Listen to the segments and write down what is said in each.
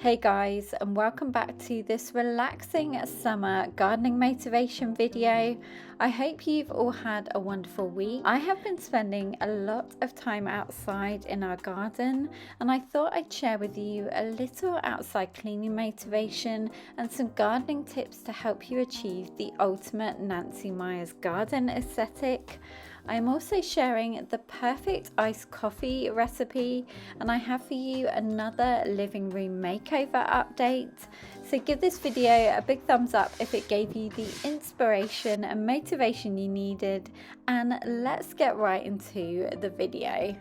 Hey guys, and welcome back to this relaxing summer gardening motivation video. I hope you've all had a wonderful week. I have been spending a lot of time outside in our garden, and I thought I'd share with you a little outside cleaning motivation and some gardening tips to help you achieve the ultimate Nancy Meyers garden aesthetic. I'm also sharing the perfect iced coffee recipe, and I have for you another living room makeover update. So give this video a big thumbs up if it gave you the inspiration and motivation you needed, and let's get right into the video.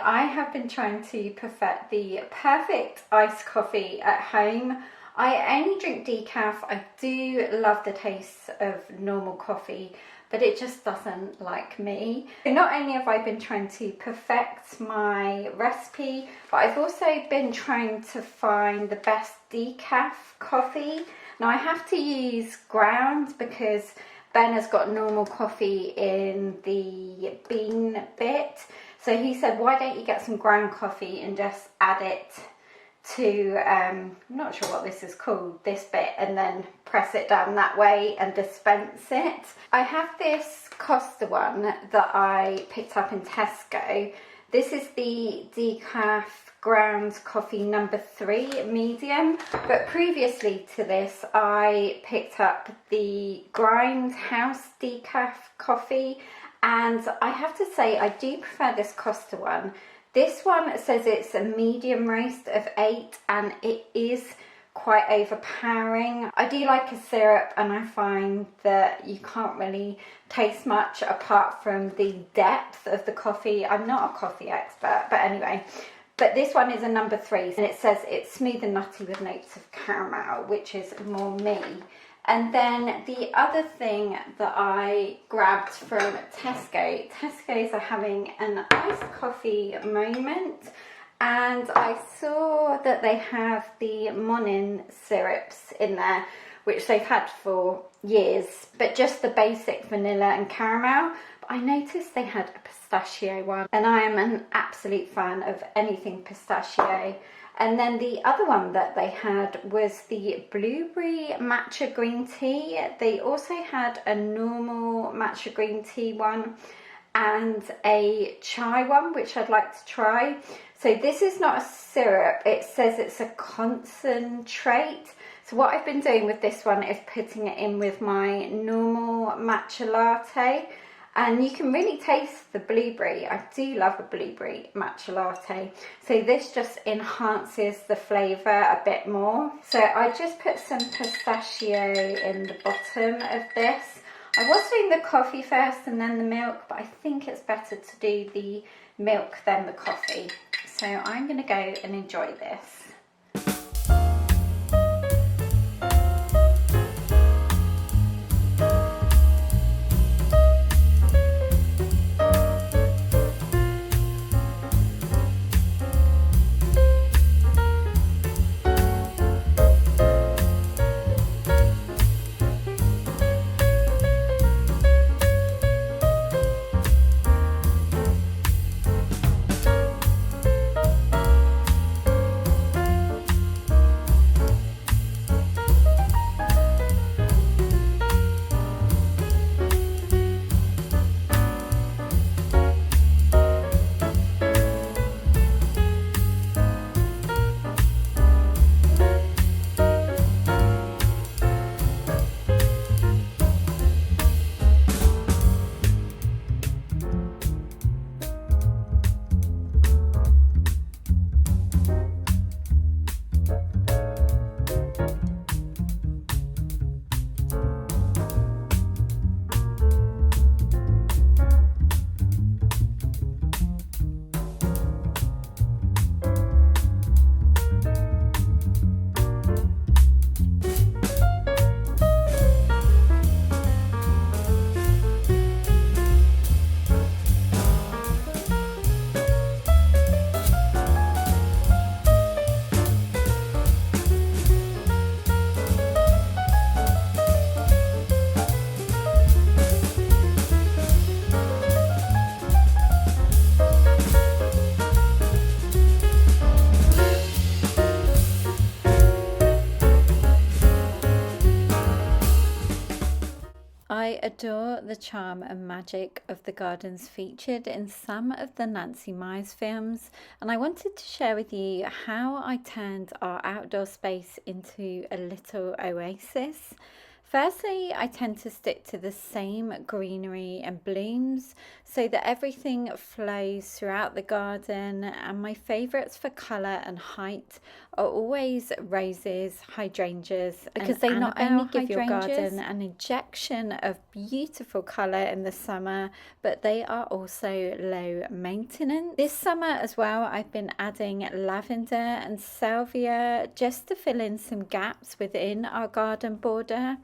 I have been trying to perfect the perfect iced coffee at home. I only drink decaf. I do love the taste of normal coffee, but it just doesn't like me. Not only have I been trying to perfect my recipe, but I've also been trying to find the best decaf coffee. Now I have to use ground because Ben has got normal coffee in the bean bit. So he said, why don't you get some ground coffee and just add it to, I'm not sure what this is called, this bit, and then press it down that way and dispense it. I have this Costa one that I picked up in Tesco. This is the decaf ground coffee number 3 medium, but previously to this I picked up the Grindhouse decaf coffee, and I have to say I do prefer this Costa one. This one says it's a medium roast of 8, and it is quite overpowering. I do like a syrup, and I find that you can't really taste much apart from the depth of the coffee. I'm not a coffee expert, but anyway. But this one is a number 3, and it says it's smooth and nutty with notes of caramel, which is more me. And then the other thing that I grabbed from Tesco's are having an iced coffee moment, and I saw that they have the Monin syrups in there, which they've had for years, but just the basic vanilla and caramel. But I noticed they had a pistachio one, and I am an absolute fan of anything pistachio. And then the other one that they had was the blueberry matcha green tea. They also had a normal matcha green tea one and a chai one, which I'd like to try. So this is not a syrup, it says it's a concentrate. So what I've been doing with this one is putting it in with my normal matcha latte. And you can really taste the blueberry. I do love a blueberry matcha latte. So this just enhances the flavour a bit more. So I just put some pistachio in the bottom of this. I was doing the coffee first and then the milk, but I think it's better to do the milk than the coffee. So I'm going to go and enjoy this. I adore the charm and magic of the gardens featured in some of the Nancy Meyers films, and I wanted to share with you how I turned our outdoor space into a little oasis. Firstly, I tend to stick to the same greenery and blooms so that everything flows throughout the garden, and my favourites for colour and height are always roses, hydrangeas, because they not only give your garden an injection of beautiful colour in the summer, but they are also low maintenance. This summer as well, I've been adding lavender and salvia just to fill in some gaps within our garden border.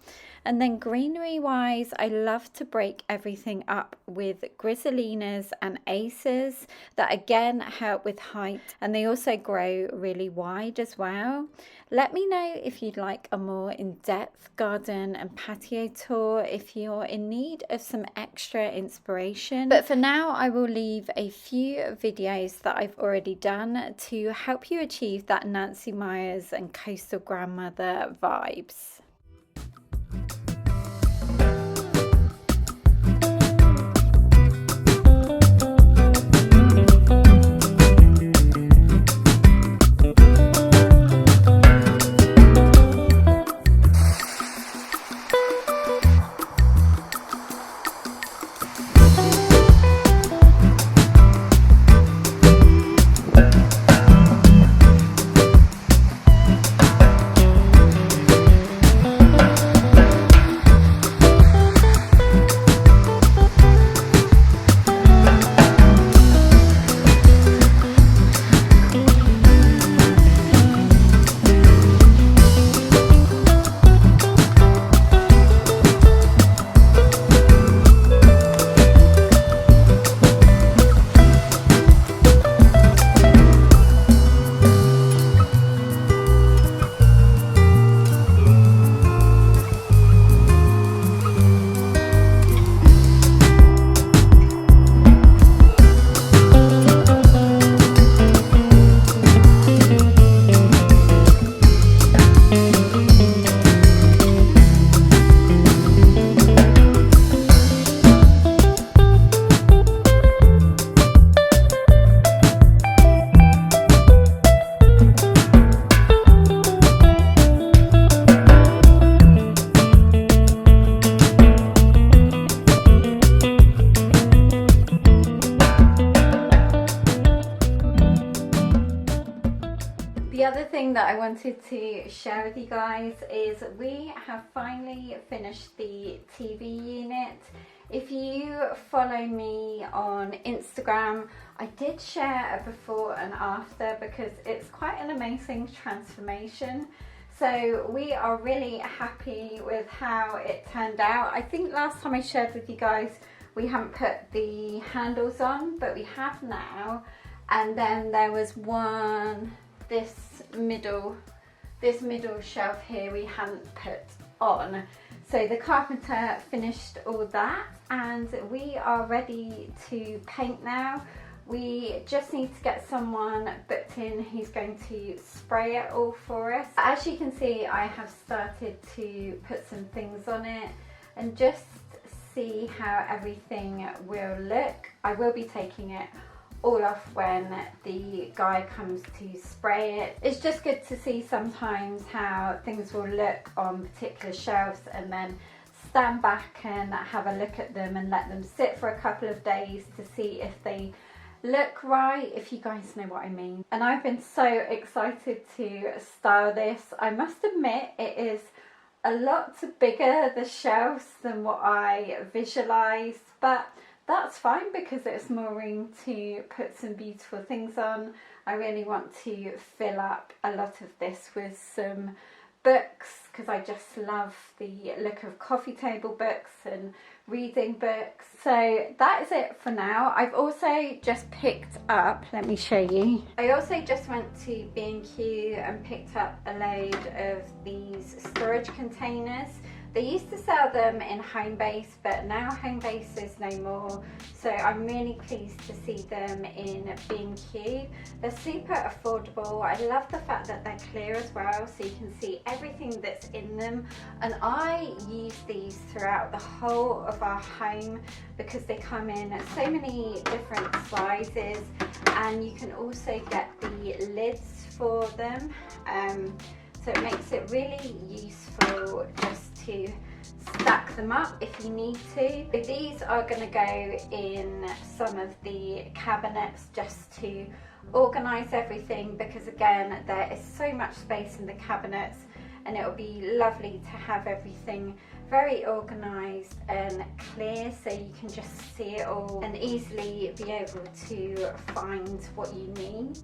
And then greenery wise, I love to break everything up with grizzelinas and aces that again help with height, and they also grow really wide as well. Let me know if you'd like a more in-depth garden and patio tour, if you're in need of some extra inspiration. But for now, I will leave a few videos that I've already done to help you achieve that Nancy Meyers and coastal grandmother vibes. The other thing that I wanted to share with you guys is we have finally finished the TV unit. If you follow me on Instagram, I did share a before and after because it's quite an amazing transformation. So we are really happy with how it turned out. I think last time I shared with you guys, we hadn't put the handles on, but we have now. And then there was this middle shelf here we hadn't put on. So the carpenter finished all that and we are ready to paint now. We just need to get someone booked in who's going to spray it all for us. As you can see, I have started to put some things on it and just see how everything will look. I will be taking it all off when the guy comes to spray it. It's just good to see sometimes how things will look on particular shelves and then stand back and have a look at them and let them sit for a couple of days to see if they look right, if you guys know what I mean. And I've been so excited to style this. I must admit it is a lot bigger, the shelves, than what I visualised, but that's fine because it's more room to put some beautiful things on. I really want to fill up a lot of this with some books because I just love the look of coffee table books and reading books. So that is it for now. I've also just picked up, let me show you. I also just went to B&Q and picked up a load of these storage containers. They used to sell them in Homebase, but now Homebase is no more. So I'm really pleased to see them in B&Q. They're super affordable. I love the fact that they're clear as well, so you can see everything that's in them. And I use these throughout the whole of our home because they come in so many different sizes, and you can also get the lids for them. So it makes it really useful just to stack them up if you need to. But these are going to go in some of the cabinets just to organise everything, because again there is so much space in the cabinets and it will be lovely to have everything very organised and clear so you can just see it all and easily be able to find what you need.